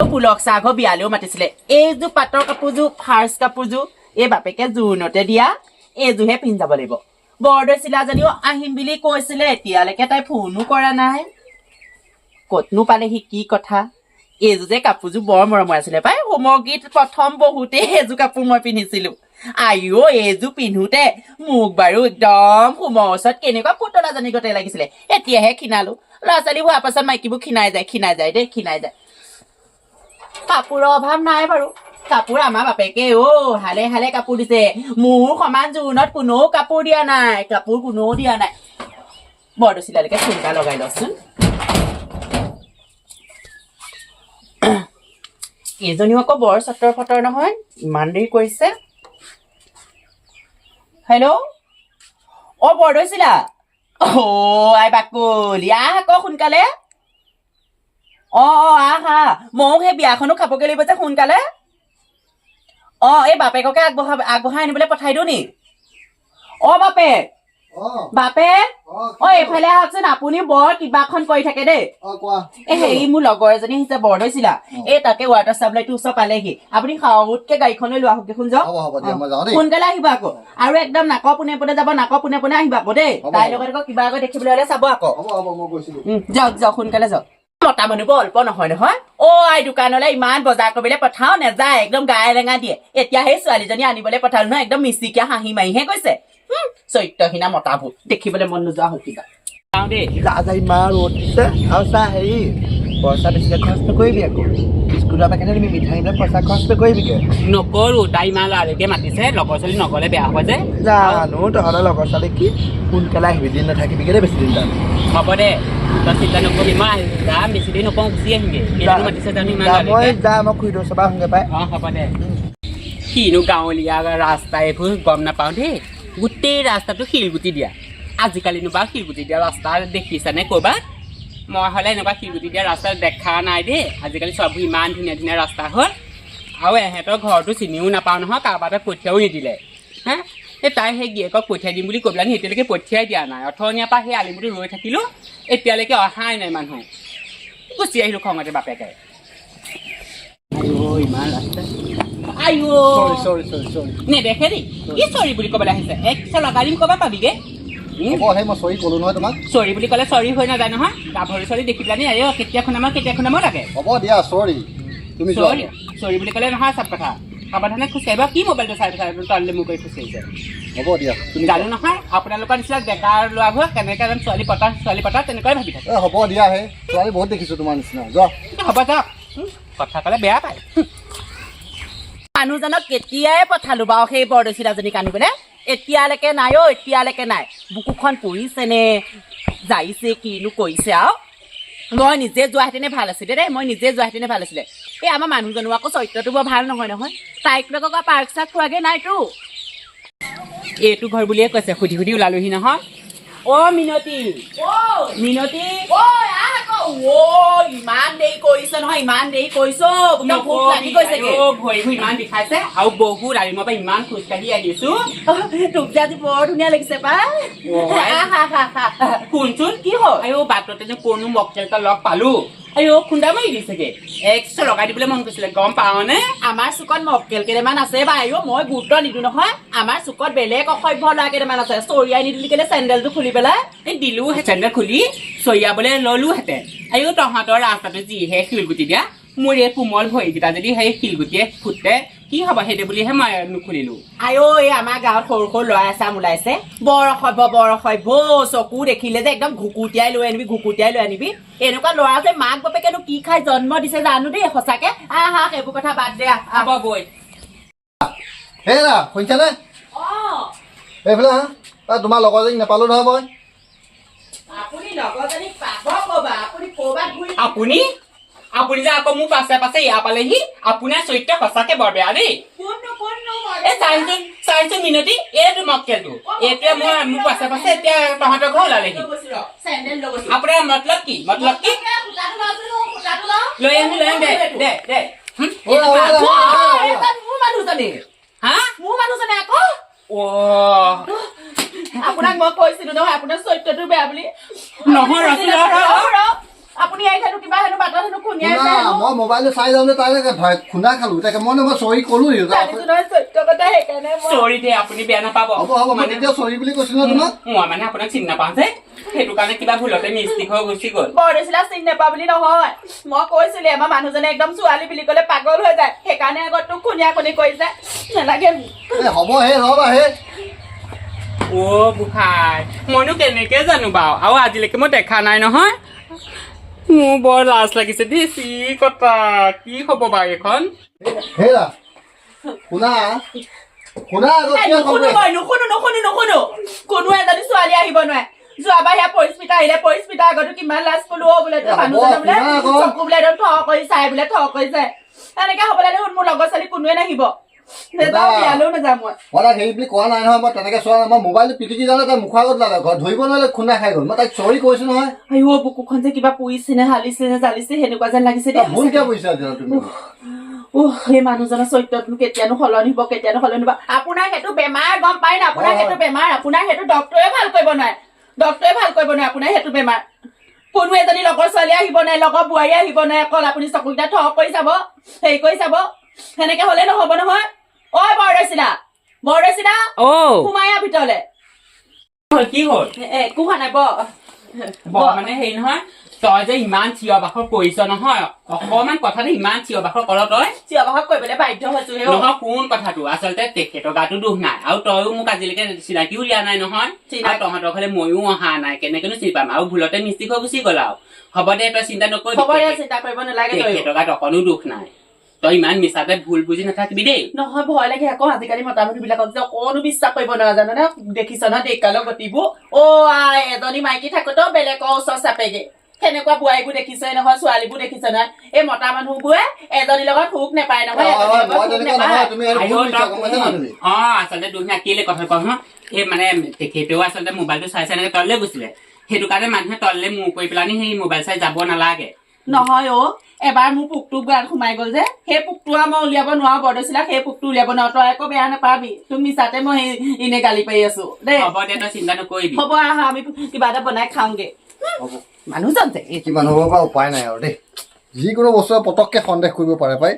পুলক চাহ বিয়ালেও মাতিছিলে এইযোৰ পাটৰ কাপোৰযোৰ ফাৰ্ষ্ট কাপোৰযোৰ এই বাপেকে জোৰোণতে দিয়া এইযোৰহে পিন্ধি যাব লাগিব বৰদৈচিলা যদিও আহিম বুলি কৈছিলে এতিয়ালৈকে তাই ফোনো কৰা নাই কতনো পালেহি কি কথা এইযোৰ যে কাপোৰযোৰ বৰ মৰমৰ আছিলে পাই হোমগীত প্ৰথম বহুতেই এইযোৰ কাপোৰ মই পিন্ধিছিলো আইও এইযোৰ পিন্ধোতে মোক বাৰু একদম হোমৰ ওচৰত কেনেকুৱা পুতলাজনী গতে লাগিছিলে এতিয়াহে ক্ষীণালো ল'ৰা ছোৱালী হোৱাৰ পাছত মাইকীবোৰ ক্ষীণাই যায় দেই ক্ষীণাই যায় কাপোৰৰ অভাৱ নাই বাৰু কাপোৰ আমাৰ বাপেকে হালে হালে কাপোৰ দিছে মোৰ সমান জোৰোণত কোনেও কাপোৰ দিয়া নাই কাপোৰ কোনেও দিয়া নাই বৰদৈচিলালৈকে চিন্তা লগাই লচোন এইজনীও আকৌ বৰ চতৰ ফতৰ নহয় ইমান দেৰি কৰিছে হেল্ল' বৰদৈচিলা আই বাকলি আহ আকৌ সোনকালে আহা ময়ো সেই বিয়াখনো খাবগৈ লাগিব যে সোনকালে এই বাপেককে আগবঢ়াই আনিবলৈ পঠাই দিওঁ নি বাপেক এইফালে আহকচোন আপুনি বৰ কিবাখন কৰি থাকে দেই হেৰি মোৰ লগৰ এজনী আহিছে বৰদৈচিলা এই তাকে ৱাটাৰ চাপ্লাইটো ওচৰ পালেহি আপুনি সাউতকে গাড়ীখনলৈ লোৱা হওক দেখোন যাওক সোনকালে আহিব আকৌ আৰু একদম নাকৰ পোনে পোনে যাব নাকৰ পোনে পোনে আহিব আকৌ দেই তাইৰ লগত আকৌ কিবা আকৌ দেখিবলৈ হলে চাব আকৌ যাওক সোনকালে যাওক মতা মানুহবোৰ অল্প নহয় আই দোকানলৈ ইমান বজাৰ কৰিবলৈ পঠাও নাযায় একদম গায়ে লেঙা দিয়ে এতিয়া সেই ছোৱালীজনী আনিবলৈ পঠালো নহয় একদম মিচিকিয়া হাঁহি মাৰিহে কৈছে চৰিত্ৰহীনা মতাবোৰ দেখিবলৈ মন নোযোৱা হ'ল কিবা ইমান ৰ'দ দিছে আৰু চা হেৰি পইচা বেছিকে খৰচ নকৰিবি আকৌ স্কুলৰ পেকেটে তুমি মিঠাই বিলাক পইচা খৰচ নকৰিবিকে নকৰো তাই ইমান ল'ৰালৈকে মাতিছে লগৰ ছোৱালী নগলে বেয়া হ'ব যে জানো তহঁতৰ লগৰ ছোৱালী কি সোনকালে আহিবি দিন নাথাকিবি দে বেছি দিন তাত হ'ব দে তই চিন্তা নকৰিবি মই যাম বেছি দেৰি নকওঁ গুচি আহিমগে মাতিছে জানো ইমান মই যাম মই খুৰীদেউ চবা আহোঁগে পাই হ'ব দে কিনো গাঁৱলীয়া ৰাস্তা এইবোৰ গম নাপাওঁ দেই গোটেই ৰাস্তাটো শিলগুটি দিয়া আজিকালিনো বাৰু শিলগুটি দিয়া ৰাস্তা দেখিছানে ক'ৰবাত মই হ'লে এনেকুৱা শিলগুটি দিয়া ৰাস্তা দেখা নাই দেই আজিকালি চববোৰ ইমান ধুনীয়া ধুনীয়া ৰাস্তা হ'ল আৰু এহেঁতৰ ঘৰটো চিনিও নাপাওঁ নহয় কাৰোবাৰ পঠিয়াও নিদিলে হা তাই সেই গিয়েকক পঠিয়াই দিম বুলি কৈ পেলাই এতিয়ালৈকে পঠিয়াই দিয়া নাই অথনিয়াৰ পৰা সেই আলিমুটি ৰৈ থাকিলোঁ এতিয়ালৈকে অহাই নাই মানুহ গুচি আহিলোঁ খঙতে বাপেকে ইমান ৰাস্তা নেদেখে দেই কি চৰি বুলি ক'বলৈ আহিছে একশ লগাই দিম ক'বা পাবিগে মই চৰি ক'লো নহয় তোমাক চৰি বুলি ক'লে চৰি হৈ নাযায় নহয় গাভৰি চৰি দেখি পেলাই কেতিয়া খুনাম লাগে হ'ব দিয়া চৰি তুমি চৰি বুলি ক'লে নহয় চব কথা সাৱধানে খোজকাঢ়িবা কি মোবাইলটো চাই তললৈ মোৰ কৰি খোজকাঢ়িছে হ'ব দিয়া তুমি জানো নহয় আপোনালোকৰ নিচিনা ডেকাৰ ল'ৰাবোৰ কেনেকৈ এজন ছোৱালী পতা তেনেকুৱাই ভাবি থাকে হ'ব দিয়া হে ছোৱালী বহুত দেখিছোঁ তোমাৰ নিচিনা যোৱা হ'ব যাওক কথা ক'লে বেয়া পায় মানুহজনক কেতিয়াই পঠালো বাৰু সেই বৰদৈচিলাজনীক আনিবলৈ এতিয়ালৈকে নাই বুকুখন পৰিছেনে যাইছে কিনো কৰিছে আৰু মই নিজে যোৱাহেঁতেনে ভাল আছিলে দেই এই আমাৰ মানুহজনো আকৌ চৰিত্ৰটো বৰ ভাল নহয় তাইক লগত পাৰ্ক চাৰ্ক খোৱাগৈ নাইতো এইটো ঘৰ বুলিয়ে কৈছে সুধি ওলালোহি নহয় মিনতি ইমান দেৰি কৰিছে নহয় ইমান বিষাইছে আৰু বহুত আলিমৰ পৰা ইমান খোজকাঢ়ি আহিছো তোক যে আজি বৰ ধুনীয়া লাগিছে পাই শুনচোন কি হ'ল বাটতে কোনো মক্কেল এটা লগ পালো খুন্দা মাৰি দিছেগে একশ লগাই দিবলৈ মন গৈছিলে গম পাওনে আমাৰ চুকত মক্কেল কেইটামান আছে বা মই গুৰুত্ব নিদিওঁ নহয় আমাৰ চুকত বেলেগ অসভ্য ল'ৰা কেইটামান আছে চৰিয়াই নিদিলি কেলে চেণ্ডেলটো খুলি পেলাই দিলো চেণ্ডেল খুলি চৰিয়াবলৈ ললোহেঁতেন তহঁতৰ ৰাস্তাটো যিহে শিলগুটি দিয়া মোৰ এই কোমল ভৰিকেইটা যদি সেই শিলগুটিয়ে ফুটে কি হ'ব সেইটো বুলিহে মই নুখুলিলো এই আমাৰ গাঁৱত সৰু সৰু ল'ৰা এচাম ওলাইছে বৰ অসভ্য চকু দেখিলে যে একদম ঘুকুটিয়াই লৈ আনিবি এনেকুৱা ল'ৰা যে মাক বাপেকেনো কি খাই জন্ম দিছে জানো দেই সঁচাকে সেইবোৰ কথা বাদ দে আহ বৈ শুনিছানে এইফালে তোমাৰ লগৰজনী নাপালো নহয় মই আপুনি যে আকৌ মোৰ পাছে ইয়াৰ পালেহি আপোনাৰ চৰিত্ৰ সঁচাকে বৰ বেয়া দেই চাইছোন মিনতি এইটো মক্কেলটো এইটোৱে মই মোৰ পাছে এতিয়া তহঁতৰ ঘৰ ওলালেহি আপোনাৰ মতলব কি লৈ আহিম দে মোৰ মানুহজনে আকৌ আপোনাক মই কৈছিলো নহয় আপোনাৰ চৰিত্ৰটো বেয়া বুলি নহয় আপুনি এই হেনো কিবা হেনো বাটত হেনো খুন্দিয়াই আছে হেনো মই মোবাইলটো চাই যাওঁতে তালে খুন্দা খালো তাকে মই চৰি ক'লো জানিছো নহয় সত্য কথা সেইকাৰণে চৰি দে আপুনি বেয়া নাপাব হ'ব মানে এতিয়া চৰি বুলি কৈছিলো তোমাক মই মানে আপোনাক চিনি নাপাওঁ যে সেইটো কাৰণে কিবা ভুলতে মিষ্টেক হৈ গুচি গ'ল বৰদৈচিলা চিনি নাপাওঁ বুলি নহয় মই কৈছিলো আমাৰ মানুহজনে একদম ছোৱালী বুলি ক'লে পাগল হৈ যায় সেইকাৰণে আগত তোক খুন্দিয়া খুন্দি কৰিছে নালাগে হ'ব হে ৰ'বা হে অ বুখাই মইনো কেনেকে জানো বাৰু আৰু আজিলৈকে মই দেখা নাই নহয় মোৰ বৰ লাজ লাগিছে দেই চি কথা কি হ'ব বাৰু এইখন হেৰা শুনা শুনা নুশুনো কোনো এজনী ছোৱালী আহিব নোৱাৰে যোৱাবাৰ সেয়া পৰিস্মিতা আহিলে পৰিস্মিতা আগতো কিমান লাজ কলো বোলে মানুহজনে বোলে চকু বোলে একদম থ কৰি চাই বোলে থ কৰি চাই এনেকে হ'বলৈ দেখোন মোৰ লগৰ ছোৱালী কোনোৱে নাহিব বিয়ালৈও নাযাওঁ মই তাক হেৰি বুলি কোৱা নাই নহয় মই তেনেকে চোৱা নাই মই মোবাইলটো পিটিকি যাওঁতে তাই মুখৰ আগত লাগে ঘৰত ধৰিব নোৱাৰিলে খুন্দা খাই গ'ল মই তাইক চৰি কৈছো নহয় আইঅ বুকুখন যে কিবা পুৰিছে নে হালিছে নে জালিছে সেনেকুৱা যেন লাগিছে দেই ভুল কিয় কৰিছা তুমি সেই মানুহজনৰ চৰিত্ৰটো কেতিয়ানো সলনি হ'ব আপোনাৰ সেইটো বেমাৰ গম পাই না আপোনাৰ সেইটো বেমাৰ আপোনাৰ সেইটো ডক্তৰে ভাল কৰিব নোৱাৰে আপোনাৰ সেইটো বেমাৰ কোনো এজনী লগৰ ছোৱালী আহিব নাই লগৰ বোৱাৰী আহিব নাই অকল আপুনি চকুকেইটা থ কৰি চাব হেৰি কৰি চাব সেনেকে হলে নহব নহয় ঐ বৰদৈচিলা সোমাই আহ ভিতৰলে কি হ'ল একো হোৱা নাই মানে হেৰি নহয় তই যে ইমান চিঞৰ বাখৰ কৰিছ নহয় অকমান কথাটো ইমান চিঞৰ বাখৰ কৰ তই চিঞৰ বাখৰ কৰিবলৈ বাধ্য হৈছো নহয় কোন কথাটো আচলতে তেখেতৰ গাতো দুখ নাই আৰু তইও মোক আজিলৈকে চিনাকিও দিয়া নাই নহয় আৰু তহঁতৰ ঘৰলে ময়ো অহা নাই কেনেকেনো চিনি পাম আৰু ভুলতে মিষ্টেক হৈ গুচি গ'ল আৰু হ'ব দে তই চিন্তা নকৰিবি চিন্তা কৰিব নালাগে তেখেতৰ গাত অকণো দুখ নাই তই ইমান মিছাতে ভুল বুজি নাথাকিবি দেই নহয় ভয় লাগে আকৌ আজিকালি মতা মানুহ বিলাকক যে অকণো বিশ্বাস কৰিব নোৱাৰা জানো নে দেখিছ ন দেশকালৰ গতিবোৰ এজনী মাইকী থাকোতেও বেলেগৰ ওচৰ চাপেগে সেনেকুৱা বোৱাৰীবোৰ দেখিছই নহয় ছোৱালীবোৰ দেখিছ নহয় এই মতা মানুহবোৰে এজনীৰ লগত সুখ নেপায় নহয় আচলতে দুখ নাই কেলে কথা কওঁ সেই মানে তেখেতেও আচলতে মোবাইলটো চাই চাই এনেকে তললে গৈছিলে সেইটো কাৰণে মানুহে তললে মূৰ কৰি পেলানি সেই মোবাইল চাই যাব নালাগে নহয় এবাৰ মোৰ পোকটো গাত সোমাই গ'ল যে সেই পোকটো মই উলিয়াব নোৱাৰো বৰদৈচিলা সেই পোকটো উলিয়াব নোৱাৰো তই আকৌ বেয়া নাপাবি তুমি মিছাতে মই এনে গালি পাৰি আছো দেই হ'ব দে তই চিন্তা নকৰিবি হ'ব আহা আমি কিবা এটা বনাই খাওঁগে মানুহজন যে কিমান হ'ব পৰা উপায় নাই আৰু দেই যিকোনো বস্তুৱে পটককে সন্দেহ কৰিব পাৰে পাই